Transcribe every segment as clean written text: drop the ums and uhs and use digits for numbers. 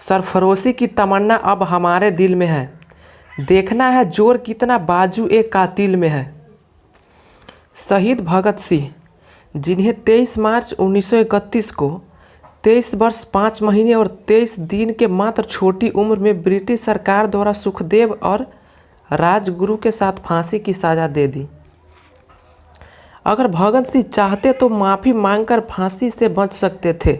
सरफरोशी की तमन्ना अब हमारे दिल में है, देखना है जोर कितना बाजू एक कातिल में है। शहीद भगत सिंह, जिन्हें 23 मार्च 1931 को 23 वर्ष 5 महीने और 23 दिन के मात्र छोटी उम्र में ब्रिटिश सरकार द्वारा सुखदेव और राजगुरु के साथ फांसी की सज़ा दे दी। अगर भगत सिंह चाहते तो माफ़ी मांगकर फांसी से बच सकते थे,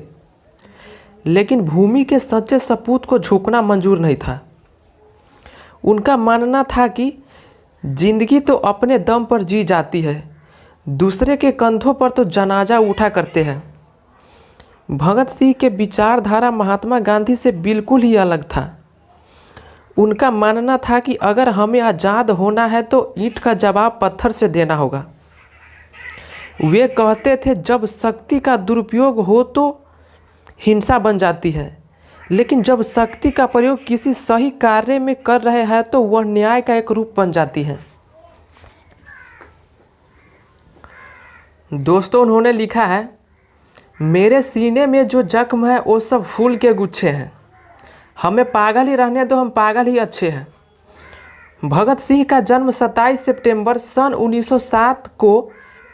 लेकिन भूमि के सच्चे सपूत को झुकना मंजूर नहीं था। उनका मानना था कि जिंदगी तो अपने दम पर जी जाती है, दूसरे के कंधों पर तो जनाजा उठा करते हैं। भगत सिंह के विचारधारा महात्मा गांधी से बिल्कुल ही अलग था। उनका मानना था कि अगर हमें आज़ाद होना है तो ईंट का जवाब पत्थर से देना होगा। वे कहते थे जब शक्ति का दुरुपयोग हो तो हिंसा बन जाती है, लेकिन जब शक्ति का प्रयोग किसी सही कार्य में कर रहे हैं तो वह न्याय का एक रूप बन जाती है। दोस्तों, उन्होंने लिखा है, मेरे सीने में जो जख्म है वो सब फूल के गुच्छे हैं, हमें पागल ही रहने दो, हम पागल ही अच्छे हैं। भगत सिंह का जन्म 27 सितंबर सन 1907 को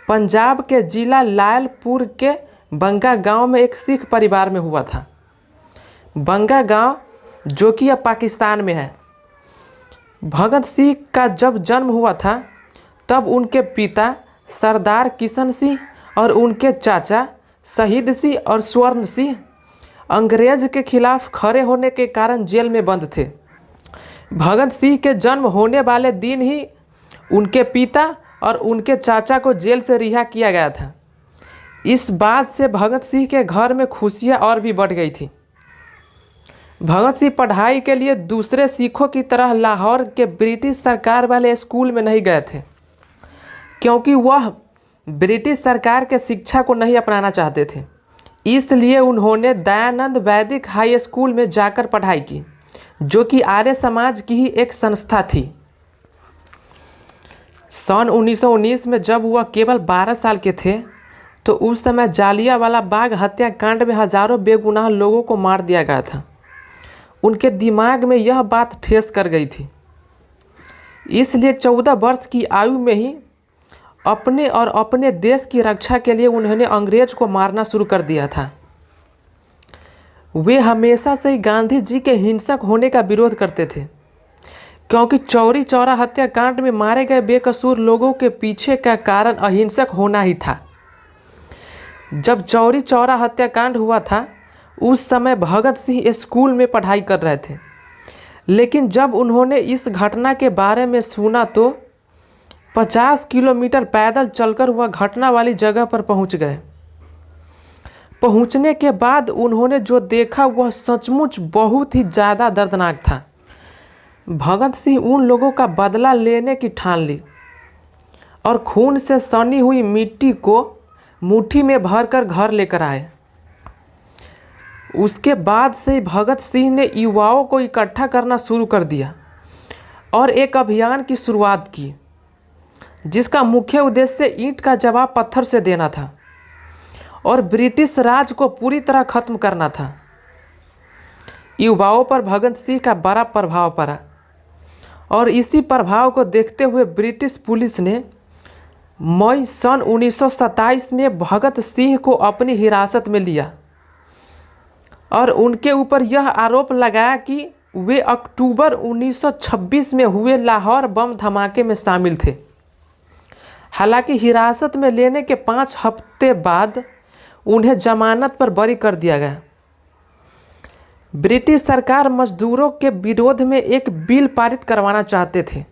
पंजाब के जिला लायलपुर के बंगा गांव में एक सिख परिवार में हुआ था। बंगा गांव जो कि अब पाकिस्तान में है। भगत सिंह का जब जन्म हुआ था तब उनके पिता सरदार किशन सिंह और उनके चाचा शहीद सिंह और स्वर्ण सिंह अंग्रेज के खिलाफ खड़े होने के कारण जेल में बंद थे। भगत सिंह के जन्म होने वाले दिन ही उनके पिता और उनके चाचा को जेल से रिहा किया गया था। इस बात से भगत सिंह के घर में खुशियां और भी बढ़ गई थी। भगत सिंह पढ़ाई के लिए दूसरे सिखों की तरह लाहौर के ब्रिटिश सरकार वाले स्कूल में नहीं गए थे, क्योंकि वह ब्रिटिश सरकार के शिक्षा को नहीं अपनाना चाहते थे। इसलिए उन्होंने दयानंद वैदिक हाई स्कूल में जाकर पढ़ाई की, जो कि आर्य समाज की ही एक संस्था थी। सन 1919 में जब वह केवल 12 साल के थे तो उस समय जालियांवाला बाग हत्याकांड में हजारों बेगुनाह लोगों को मार दिया गया था। उनके दिमाग में यह बात ठेस कर गई थी, इसलिए 14 वर्ष की आयु में ही अपने और अपने देश की रक्षा के लिए उन्होंने अंग्रेज को मारना शुरू कर दिया था। वे हमेशा से ही गांधी जी के हिंसक होने का विरोध करते थे, क्योंकि चौरी चौरा हत्याकांड में मारे गए बेकसूर लोगों के पीछे का कारण अहिंसक होना ही था। जब चौरी चौरा हत्याकांड हुआ था उस समय भगत सिंह स्कूल में पढ़ाई कर रहे थे, लेकिन जब उन्होंने इस घटना के बारे में सुना तो 50 किलोमीटर पैदल चलकर वह घटना वाली जगह पर पहुंच गए। पहुंचने के बाद उन्होंने जो देखा वह सचमुच बहुत ही ज़्यादा दर्दनाक था। भगत सिंह उन लोगों का बदला लेने की ठान ली और खून से सनी हुई मिट्टी को मुट्ठी में भरकर घर लेकर आए। उसके बाद से भगत सिंह ने युवाओं को इकट्ठा करना शुरू कर दिया और एक अभियान की शुरुआत की, जिसका मुख्य उद्देश्य ईंट का जवाब पत्थर से देना था और ब्रिटिश राज को पूरी तरह खत्म करना था। युवाओं पर भगत सिंह का बड़ा प्रभाव पड़ा और इसी प्रभाव को देखते हुए ब्रिटिश पुलिस ने मई सन 1927 में भगत सिंह को अपनी हिरासत में लिया और उनके ऊपर यह आरोप लगाया कि वे अक्टूबर 1926 में हुए लाहौर बम धमाके में शामिल थे। हालांकि हिरासत में लेने के 5 हफ्ते बाद उन्हें जमानत पर बरी कर दिया गया। ब्रिटिश सरकार मजदूरों के विरोध में एक बिल पारित करवाना चाहते थे,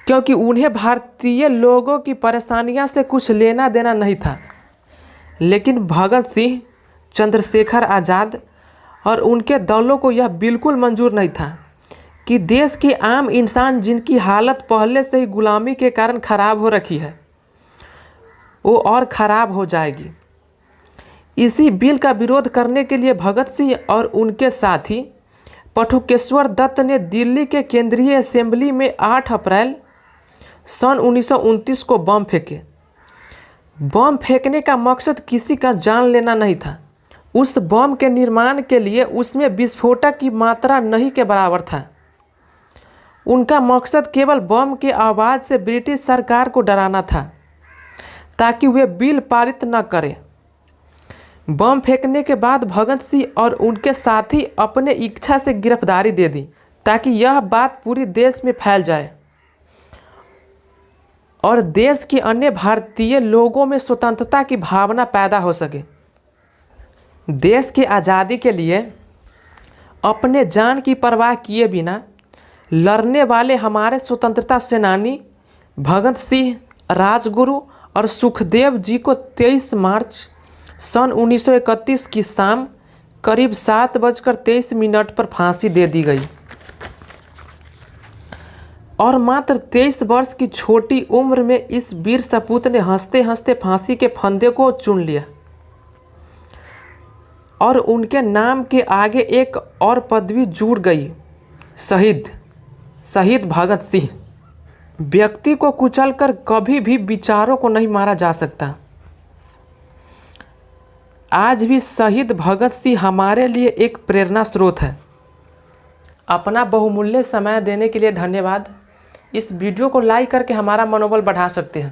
क्योंकि उन्हें भारतीय लोगों की परेशानियों से कुछ लेना देना नहीं था। लेकिन भगत सिंह, चंद्रशेखर आज़ाद और उनके दलों को यह बिल्कुल मंजूर नहीं था कि देश के आम इंसान, जिनकी हालत पहले से ही गुलामी के कारण खराब हो रखी है, वो और ख़राब हो जाएगी। इसी बिल का विरोध करने के लिए भगत सिंह और उनके साथी पठुकेश्वर दत्त ने दिल्ली के केंद्रीय असेंबली में 8 अप्रैल सन 1929 को बम फेंके। बम फेंकने का मकसद किसी का जान लेना नहीं था, उस बम के निर्माण के लिए उसमें विस्फोटक की मात्रा नहीं के बराबर था। उनका मकसद केवल बम की आवाज़ से ब्रिटिश सरकार को डराना था ताकि वे बिल पारित न करें। बम फेंकने के बाद भगत सिंह और उनके साथी अपने इच्छा से गिरफ्तारी दे दी ताकि यह बात पूरे देश में फैल जाए और देश के अन्य भारतीय लोगों में स्वतंत्रता की भावना पैदा हो सके। देश की आज़ादी के लिए अपने जान की परवाह किए बिना लड़ने वाले हमारे स्वतंत्रता सेनानी भगत सिंह, राजगुरु और सुखदेव जी को 23 मार्च सन 1931 की शाम करीब 7:23 पर फांसी दे दी गई और मात्र 23 वर्ष की छोटी उम्र में इस वीर सपूत ने हंसते हंसते फांसी के फंदे को चुन लिया और उनके नाम के आगे एक और पदवी जुड़ गई, शहीद भगत सिंह। व्यक्ति को कुचलकर कभी भी विचारों को नहीं मारा जा सकता। आज भी शहीद भगत सिंह हमारे लिए एक प्रेरणा स्रोत है। अपना बहुमूल्य समय देने के लिए धन्यवाद। इस वीडियो को लाइक करके हमारा मनोबल बढ़ा सकते हैं।